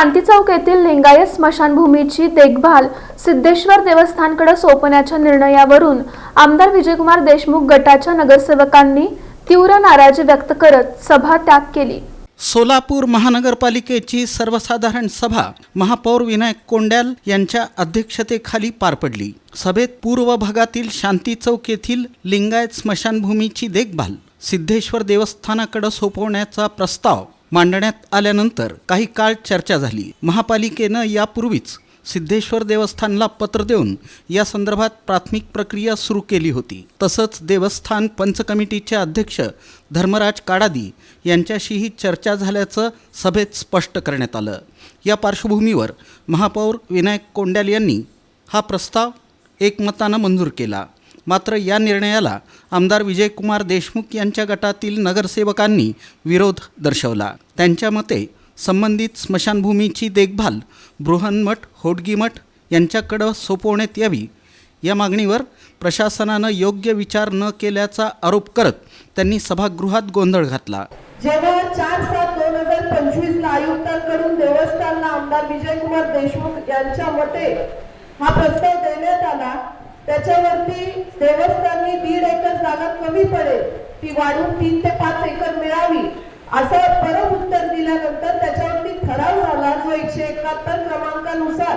शांती चौक येथील लिंगायत स्मशानभूमीची देखभाल सिद्धेश्वर देवस्थानकडे सोपवण्याच्या निर्णयावरून आमदार विजयकुमार देशमुख गटाच्या नगरसेवकांनी तीव्र नाराजी व्यक्त करत सभात्याग केली। सोलापूर महानगरपालिकेची सर्वसाधारण सभा महापौर विनायक कोंड्याल यांच्या अध्यक्षतेखाली पार पडली। सभेत पूर्व भागातील शांती चौक येथील लिंगायत स्मशानभूमीची देखभाल सिद्धेश्वर देवस्थानाकडे सोपवण्याचा प्रस्ताव मांडण्यात आल्यानंतर काही काळ चर्चा झाली। महापालिकेने यापूर्वीच सिद्धेश्वर देवस्थानला पत्र देऊन या संदर्भात प्राथमिक प्रक्रिया सुरू केली होती। तसंच देवस्थान पंच कमिटीचे अध्यक्ष धर्मराज काडादी यांच्याशीही चर्चा झाल्याचं सभेत स्पष्ट करण्यात आलं। या पार्श्वभूमीवर महापौर विनायक कोंड्याल यांनी हा प्रस्ताव एकमतानं मंजूर केला। मात्र या निर्णयाला आमदार विजयकुमार देशमुख यांच्या गटातील नगरसेवकांनी विरोध दर्शवला। त्यांच्या मते संबंधित स्मशानभूमीची देखभाल बृहन्मठ होडगीमठ यांच्याकडे सोपवण्यात यावी। या मागणीवर प्रशासनानं योग्य विचार न केल्याचा आरोप करत त्यांनी सभागृहात गोंधळ घातला। जेव्हा 4/7/2025 ला आयुक्तांकडून देवस्थानला आमदार विजयकुमार देशमुख यांच्या मते हा प्रस्ताव देण्यात आला, त्याच्यावरती देवस्थाननी 1.5 एकर जागा कमी पडेल ती वाढून 3 ते 5 एकर मिळावी असं परत उत्तर दिल्यानंतर त्याच्यावरती ठराव झाला, जो 171 क्रमांकानुसार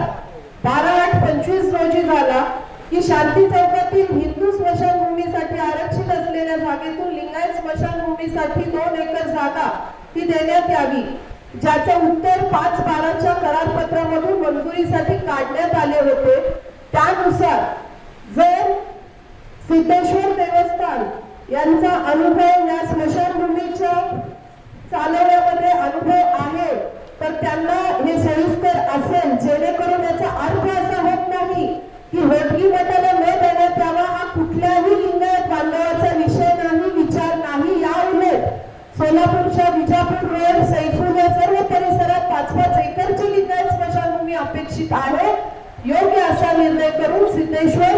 12/8/25 रोजी झाला की शांती चौकातील हिंदू स्मशानभूमीसाठी आरक्षित असलेल्या जागेतून लिंगायत स्मशानभूमीसाठी 2 एकर जागा ती देण्यात यावी, ज्याचं उत्तर 5/12च्या करारपत्रामधून मंजुरीसाठी काढण्यात आले होते। त्यानुसार जर सिद्धेश्वर देवस्थान यांचा अनुभव या स्मशानभूमीच्या चालवण्यामध्ये अनुभव आहे तर त्यांना हे सोयीस्कर असेल, जेणेकरून याचा अर्थ असा होत नाही की होडगी मठाला न देण्यात यावा हा कुठल्याही लिंगायत बांधवाचा विषय नाही, विचार नाही। या उलट सोलापूरच्या विजापूर रोड सैफूल या सर्व परिसरात 5-5 एकरची लिंगायत स्मशानभूमी अपेक्षित आहे। योग्य असा निर्णय करून सिद्धेश्वर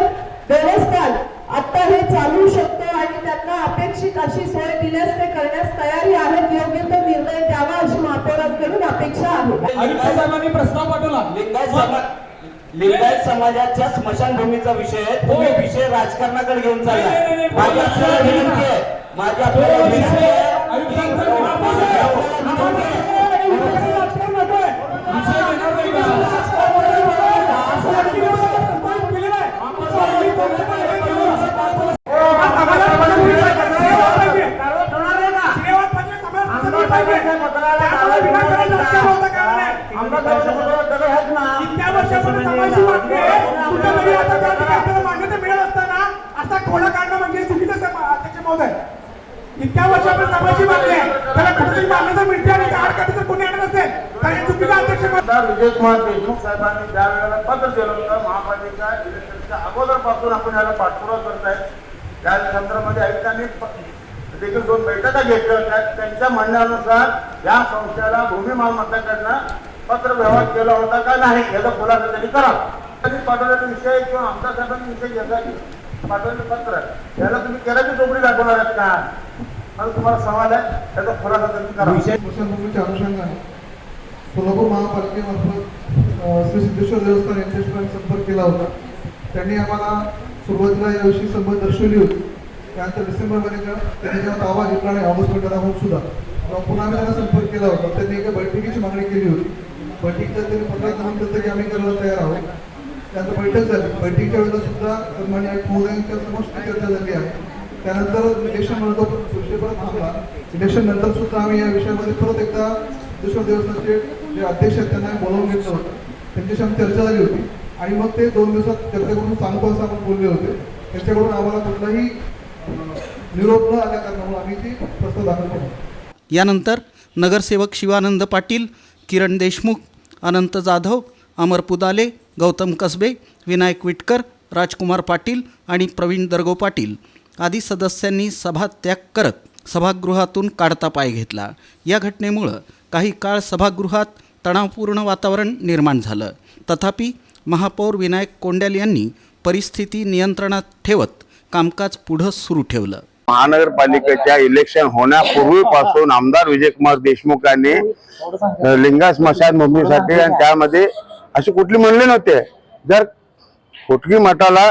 देवस्थान आता हे चालू शकतो आणि त्यांना अपेक्षित अशी सोय दिल्यास ते करण्यास तयारी आहेत। योग्य तो निर्णय द्यावा अशी महापौरांकडून अपेक्षा आहे। आयुक्तांनी प्रस्ताव पाठवला। लिंगायत समाजाच्या स्मशानभूमीचा विषय आहे, तुम्ही विषय राजकारणाकडे घेऊन चालला। माझी आपल्याला विनंती आहे, माझी आपल्याला विनंती आहे इतक्या वर्षापर्यंत समाजाची मागणी आहे, त्याला कुठेतरी मान्यता मिळते आणि आड काढली तर कोणी आणत नसेल तर हे चुकीचा अध्यक्ष विजयकुमार देशमुख साहेबांनी ज्या वेळेला पत्र दिलं होतं महापालिका इलेक्शनच्या अगोदरपासून आपण याला पाठपुरावा करत आहे। त्या संदर्भामध्ये आयुक्तांनी देखील 2 बैठका घेतल्या होत्या। त्यांच्या म्हणण्यानुसार या संस्थेला भूमी मालमत्ताकडनं पत्र व्यवहार केला होता का नाही याचा खुलासा त्यांनी करावा। त्यांनी पाठवलेला विषय किंवा आमदार साहेबांनी विषय घेतला पाठवलेलं पत्र याला तुम्ही केराची चोपडी दाखवणार आहेत का, मला तुम्हाला सवाल आहे, त्याचा खुलासा त्यांनी करावा। स्मशानभूमीच्या अनुषंगाने सोलापूर महापालिकेमार्फत श्री सिद्धेश्वर देवस्थान यांच्याशी संपर्क केला होता। त्यांनी आम्हाला सुरुवातीला याविषयी संमती दर्शवली होती। त्यानंतर डिसेंबरमध्ये त्यांनी जेव्हा दावा घेतला आणि ऑगस्ट महिन्यात सुद्धा पुन्हा आम्ही त्यांना संपर्क केला होता। त्यांनी एका बैठकीची मागणी केली होती। बैठकीत त्यांनी पत्रात नमूद केलं की आम्ही करायला तयार आहोत। त्यानंतर बैठक झाली। बैठकीच्या वेळेला सुद्धा सन्माननीय महोदयांच्या समोर चर्चा झाली आहे। त्यानंतर इलेक्शन विषय परत थांबला। इलेक्शन नंतर सुद्धा आम्ही या विषयामध्ये परत एकदा सिद्धेश्वर देवस्थानचे जे अध्यक्ष आहेत त्यांना बोलावून घेतलं होतं, त्यांच्याशी आमची चर्चा झाली होती आणि मग ते 2 दिवसात चर्चा करून सांगतो असं आपण बोलले होते। त्यांच्याकडून आम्हाला कुठलाही निरोप न आल्या कारणामुळे आम्ही ती प्रस्ताव दाखल केला। यानंतर नगरसेवक शिवानंद पाटील, किरण देशमुख, अनंत जाधव, अमर पुदाले, गौतम कसबे, विनायक विटकर, राजकुमार पाटील आणि प्रवीण दर्गो पाटील आदी सदस्यांनी सभात्याग करत सभागृहातून काढता पाय घेतला। या घटनेमुळं काही काळ सभागृहात तणावपूर्ण वातावरण निर्माण झालं। तथापि महापौर विनायक कोंड्याल यांनी परिस्थिती नियंत्रणात ठेवत कामकाज पुढं सुरू ठेवलं। महानगरपालिकेच्या इलेक्शन होण्यापूर्वीपासून आमदार विजयकुमार देशमुख यांनी लिंगायत स्मशानभूमीसाठी आणि त्यामध्ये अशी कुठली म्हणले नव्हते. जर होटकी मठाला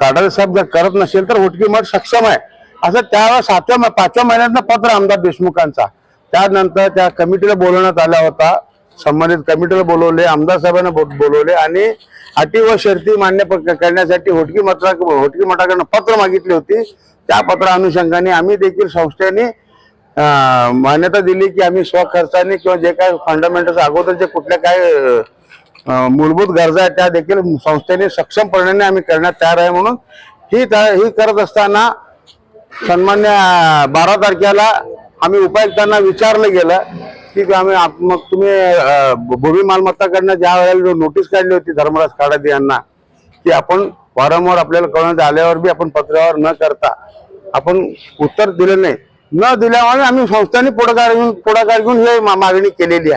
काढायला साहेब जर करत नसेल तर होटकी मठ सक्षम आहे असं त्यावेळेस 5व्या महिन्यातनं पत्र आमदार देशमुखांचा. त्यानंतर त्या कमिटीला बोलवण्यात आला होता, संबंधित कमिटीला बोलवले, आमदार साहेबांना बोलवले आणि अटी व शर्ती मान्य करण्यासाठी होटकी मठाकडनं पत्र मागितली होती. त्या पत्रा अनुषंगाने आम्ही देखील संस्थेने मान्यता दिली की आम्ही स्वखर्चाने किंवा जे काय फंडामेंटल अगोदर जे कुठल्या काय मूलभूत गरजा आहेत त्या देखील संस्थेने सक्षमपणे आम्ही करण्यात तयार आहे. म्हणून ही करत असताना सन्मान्य 12 तारखेला आम्ही उपायुक्तांना विचारलं गेलं की आम्ही मग तुम्ही भूमी मालमत्ताकडनं ज्या वेळेला नोटीस काढली होती धर्मराज खाडादी यांना की आपण वारंवार आपल्याला कळवण्यात आल्यावर बी आपण पत्रावर न करता आपण उत्तर दिलं नाही. न दिल्यामुळे आम्ही संस्थांनी पुढाकार घेऊन ही मागणी केलेली आहे.